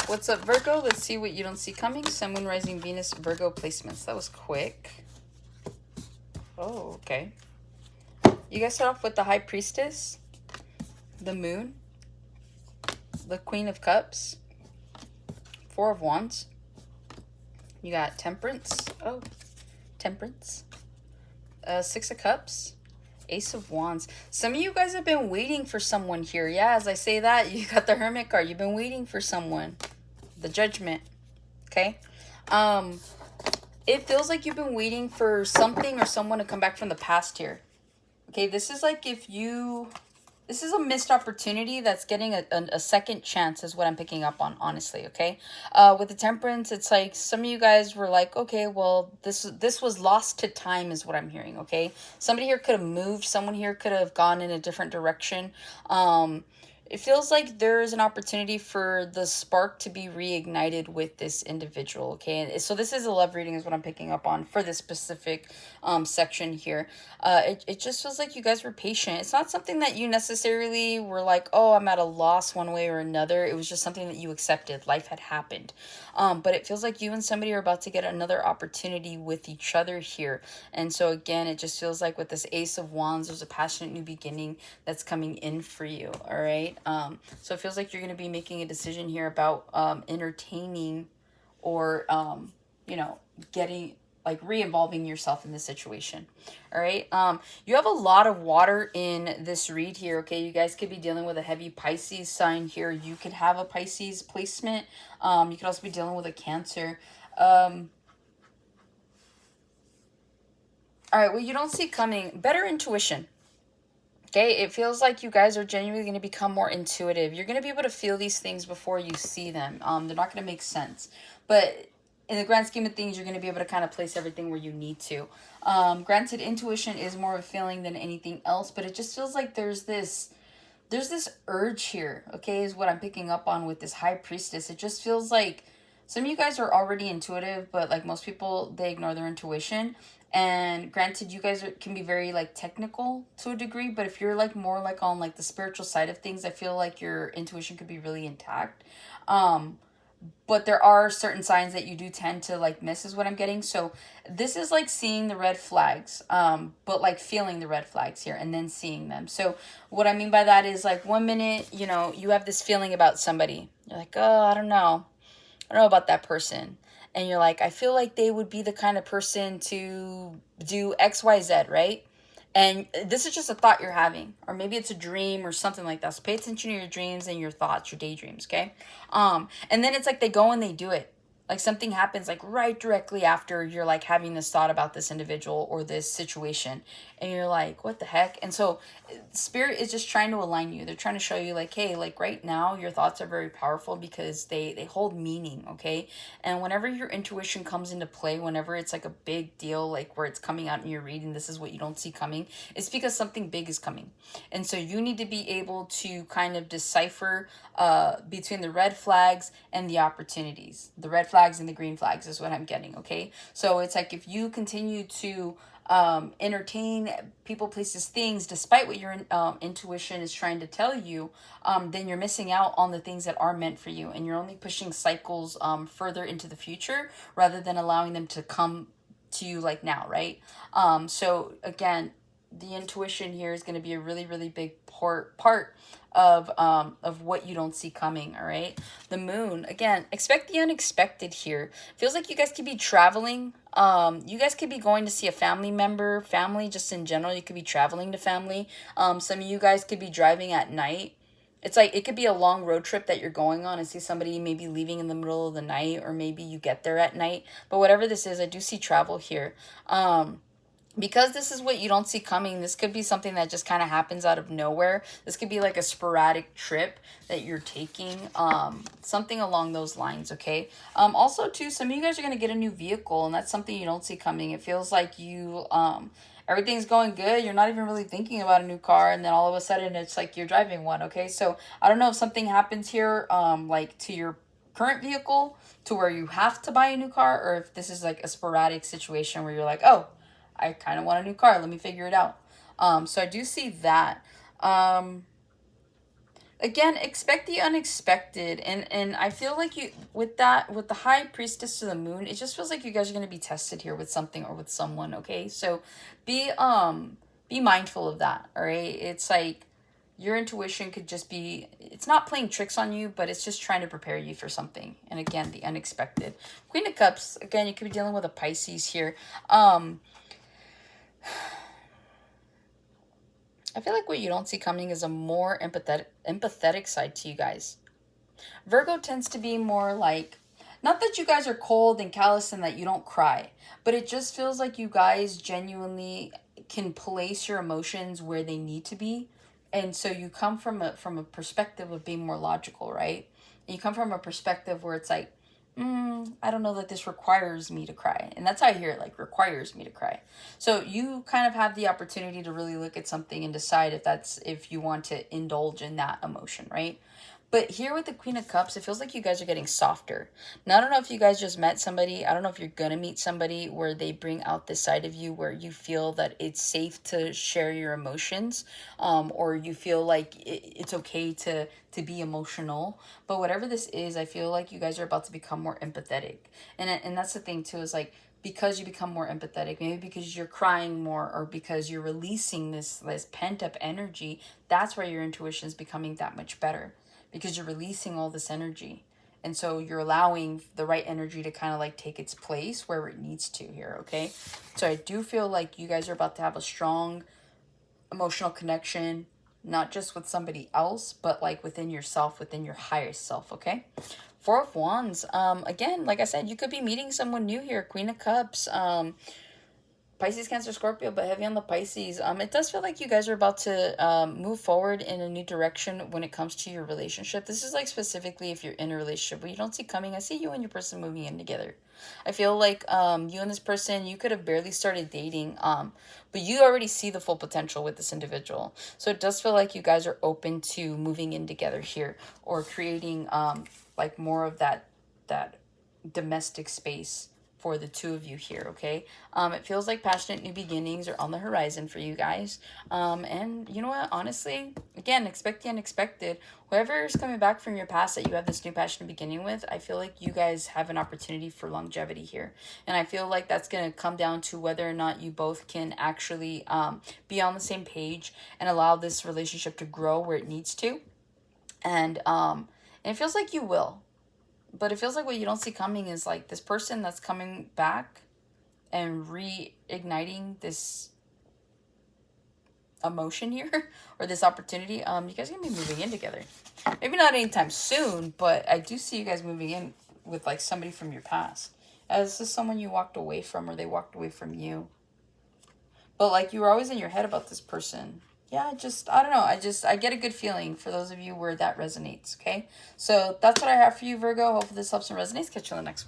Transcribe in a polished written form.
What's up, Virgo? Let's see what you don't see coming. Sun, Moon, Rising, Venus, Virgo placements. That was quick. Oh, okay. You guys start off with the High Priestess, the Moon, the Queen of Cups, Four of Wands. You got Temperance. Oh, Temperance. Six of Cups, Ace of Wands. Some of you guys have been waiting for someone here. Yeah, as I say that, you got the Hermit card. You've been waiting for someone. The Judgment. Okay. It feels like you've been waiting for something or someone to come back from the past here. Okay, this is like if you... This is a missed opportunity that's getting a second chance is what I'm picking up on, honestly, okay? With the Temperance, it's like some of you guys were like, okay, well, this was lost to time is what I'm hearing, okay? Somebody here could have moved. Someone here could have gone in a different direction. It feels like there is an opportunity for the spark to be reignited with this individual, okay? So this is a love reading is what I'm picking up on for this specific section here. It just feels like you guys were patient. It's not something that you necessarily were like, oh, I'm at a loss one way or another. It was just something that you accepted. Life had happened. But it feels like you and somebody are about to get another opportunity with each other here. And so again, it just feels like with this Ace of Wands, there's a passionate new beginning that's coming in for you, all right? So it feels like you're going to be making a decision here about entertaining or, you know, getting... like re-involving yourself in this situation. All right. You have a lot of water in this read here. Okay. You guys could be dealing with a heavy Pisces sign here. You could have a Pisces placement. You could also be dealing with a Cancer. All right. Well, you don't see coming better intuition. Okay, it feels like you guys are genuinely going to become more intuitive. You're going to be able to feel these things before you see them. They're not going to make sense. But in the grand scheme of things, you're going to be able to kind of place everything where you need to. Granted, intuition is more of a feeling than anything else, but it just feels like there's this urge here, okay, is what I'm picking up on with this High Priestess. It just feels like some of you guys are already intuitive, but like most people, they ignore their intuition. And granted, you guys can be very like technical to a degree, but if you're like more like on like the spiritual side of things, I feel like your intuition could be really intact. But there are certain signs that you do tend to like miss is what I'm getting. So this is like seeing the red flags, but like feeling the red flags here and then seeing them. So what I mean by that is like 1 minute, you know, you have this feeling about somebody. You're like, oh, I don't know about that person. And you're like, I feel like they would be the kind of person to do XYZ, right? And this is just a thought you're having, or maybe it's a dream or something like that. So pay attention to your dreams and your thoughts, your daydreams, okay? And then it's like they go and they do it. Like something happens like right directly after you're like having this thought about this individual or this situation. And you're like, what the heck? And so Spirit is just trying to align you. They're trying to show you like, hey, like right now your thoughts are very powerful because they hold meaning, okay? And whenever your intuition comes into play, whenever it's like a big deal, like where it's coming out in your reading, this is what you don't see coming, it's because something big is coming. And so you need to be able to kind of decipher between the red flags and the opportunities. The red flags and the green flags is what I'm getting, okay? So it's like if you continue to entertain people, places, things, despite what your intuition is trying to tell you, then you're missing out on the things that are meant for you. And you're only pushing cycles further into the future rather than allowing them to come to you like now, right? So again, the intuition here is going to be a really, really big part of what you don't see coming, all right? The Moon, again, expect the unexpected here. Feels like you guys could be traveling. You guys could be going to see a family member, family just in general. You could be traveling to family. Some of you guys could be driving at night. It's like it could be a long road trip that you're going on and see somebody maybe leaving in the middle of the night, or maybe you get there at night. But whatever this is, I do see travel here. Because this is what you don't see coming, this could be something that just kind of happens out of nowhere. This could be like a sporadic trip that you're taking, something along those lines, okay? Also, too, some of you guys are going to get a new vehicle, and that's something you don't see coming. It feels like you, everything's going good. You're not even really thinking about a new car, and then all of a sudden it's like you're driving one, okay? So I don't know if something happens here, like to your current vehicle to where you have to buy a new car, or if this is like a sporadic situation where you're like, oh, I kind of want a new car. Let me figure it out. So I do see that. Again, expect the unexpected. And I feel like you, with that, with the high priestess to the moon, it just feels like you guys are going to be tested here with something or with someone, okay? So be be mindful of that, all right? It's like your intuition could just be, it's not playing tricks on you, but it's just trying to prepare you for something. And again, the unexpected. Queen of Cups, again, you could be dealing with a Pisces here. I feel like what you don't see coming is a more empathetic side to you guys. Virgo tends to be more like, not that you guys are cold and callous and that you don't cry, but it just feels like you guys genuinely can place your emotions where they need to be. And so you come from a perspective of being more logical, right? And you come from a perspective where it's like, I don't know that this requires me to cry. And that's how I hear it, like requires me to cry. So you kind of have the opportunity to really look at something and decide if you want to indulge in that emotion, right? But here with the Queen of Cups, it feels like you guys are getting softer. Now, I don't know if you guys just met somebody. I don't know if you're going to meet somebody where they bring out this side of you where you feel that it's safe to share your emotions, or you feel like it's okay to be emotional. But whatever this is, I feel like you guys are about to become more empathetic. And that's the thing, too, is like, because you become more empathetic, maybe because you're crying more or because you're releasing this pent up energy, that's why your intuition is becoming that much better, because you're releasing all this energy. And so you're allowing the right energy to kind of like take its place where it needs to here, okay? So I do feel like you guys are about to have a strong emotional connection, not just with somebody else, but like within yourself, within your higher self, okay? Four of Wands. Again, like I said, you could be meeting someone new here. Queen of Cups. Pisces, Cancer, Scorpio, but heavy on the Pisces. It does feel like you guys are about to move forward in a new direction when it comes to your relationship. This is like specifically if you're in a relationship, but you don't see coming. I see you and your person moving in together. I feel like you and this person, you could have barely started dating, but you already see the full potential with this individual. So it does feel like you guys are open to moving in together here, or creating like more of that domestic space for the two of you here, okay? It feels like passionate new beginnings are on the horizon for you guys. And you know what? Honestly, again, expect the unexpected. Whoever is coming back from your past that you have this new passionate beginning with, I feel like you guys have an opportunity for longevity here. And I feel like that's going to come down to whether or not you both can actually be on the same page and allow this relationship to grow where it needs to. And it feels like you will. But it feels like what you don't see coming is like this person that's coming back and reigniting this emotion here or this opportunity. You guys are gonna be moving in together. Maybe not anytime soon, but I do see you guys moving in with like somebody from your past. As this is someone you walked away from or they walked away from you. But like you were always in your head about this person. Yeah, I don't know. I get a good feeling for those of you where that resonates, okay? So that's what I have for you, Virgo. Hopefully this helps and resonates. Catch you on the next one.